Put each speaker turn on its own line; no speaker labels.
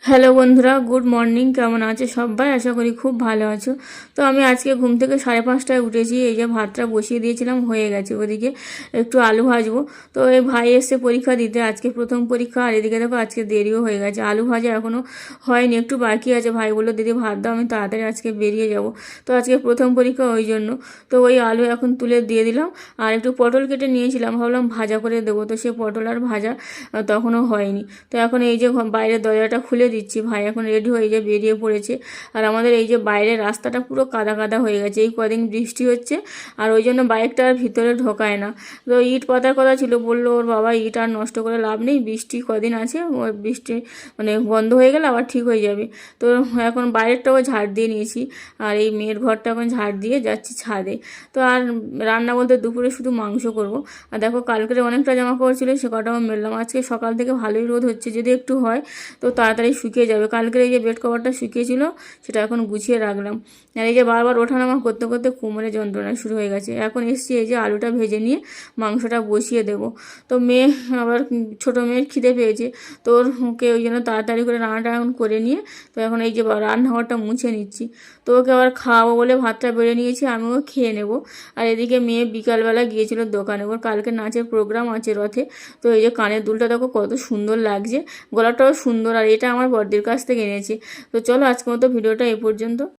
Hello বন্ধুরা, good morning. কেমন আছো সবাই? আশা করি খুব ভালো আছো। তো আমি আজকে ঘুম থেকে 5:30টায় উঠেছি। এই যে ভাতটা বসিয়ে দিয়েছিলাম, হয়ে গেছে। ওদিকে একটু আলু ভাজবো। তো এই ভাই এসছে পরীক্ষা দিতে, আজকে প্রথম পরীক্ষা। আর এদিকে দেখো আজকে দেরিও হয়ে গেছে, আলু ভাজা এখনও হয়নি, একটু বাকি আছে। ভাই বললো দিদি ভাত দাও, আমি তাড়াতাড়ি আজকে বেরিয়ে যাব। তো আজকে প্রথম পরীক্ষা, ওই জন্য তো ওই আলু এখন তুলে দিয়ে দিলাম। আর একটু পটল কেটে নিয়েছিলাম, ভাবলাম ভাজা করে দেবো। তো সে পটল আর ভাজা তখনও হয়নি। তো এখন এই যে বাইরের দরজাটা খুলে দিচ্ছি, ভাই এখন রেডি হয়ে যে বেরিয়ে পড়েছে। আর আমাদের এই যে বাইরের রাস্তাটা পুরো কাদা কাদা হয়ে গেছে, এই কদিন বৃষ্টি হচ্ছে। আর ওই জন্য বাইকটা আর ভিতরে ঢোকায় না। তো ইট পাতার কথা ছিল, বললো ওর বাবা ইট আর নষ্ট করে লাভ নেই, বৃষ্টি কদিন আছে, ওই বৃষ্টি মানে বন্ধ হয়ে গেলে আবার ঠিক হয়ে যাবে। তো এখন বাইরেরটাও ঝাড় দিয়ে নিয়েছি। আর এই মেয়ের ঘরটা এখন ঝাড় দিয়ে যাচ্ছি ছাদে। তো আর রান্না বলতে দুপুরে শুধু মাংস করব। আর দেখো কালকের অনেকটা জামা কাপড় ছিল, সে কটাও মেললাম। আজকে সকাল থেকে ভালোই রোদ হচ্ছে, যদি একটু হয় তো তাড়াতাড়ি শুকিয়ে যাবে। কালকের এই যে বেড কভারটা শুকিয়েছিল, সেটা এখন গুছিয়ে রাখলাম। আর এই যে বারবার ওঠানামা করতে করতে কোমরে যন্ত্রণা শুরু হয়ে গেছে। এখন এসছি এই যে আলুটা ভেজে নিয়ে মাংসটা বসিয়ে দেবো। তো মেয়ে আবার ছোটো মেয়ের খিদে পেয়েছে, তো ওকে ওই জন্য তাড়াতাড়ি করে রান্নাটা এখন করে নিয়ে তো এখন এই যে রান্নাঘরটা মুছে নিচ্ছি। তো ওকে আবার খাওয়াবো বলে ভাতটা বেড়ে নিয়েছি, আমিও খেয়ে নেব। আর এদিকে মেয়ে বিকালবেলা গিয়েছিল দোকানে, ওর কালকে নাচের প্রোগ্রাম আছে রথে। তো এই যে কানের দুলটা দেখো কত সুন্দর লাগছে, গলাটাও সুন্দর। আর এটা আমার বড়দির কাছ থেকে এনেছি। তো চলো আজকের মতো ভিডিওটা এ পর্যন্ত।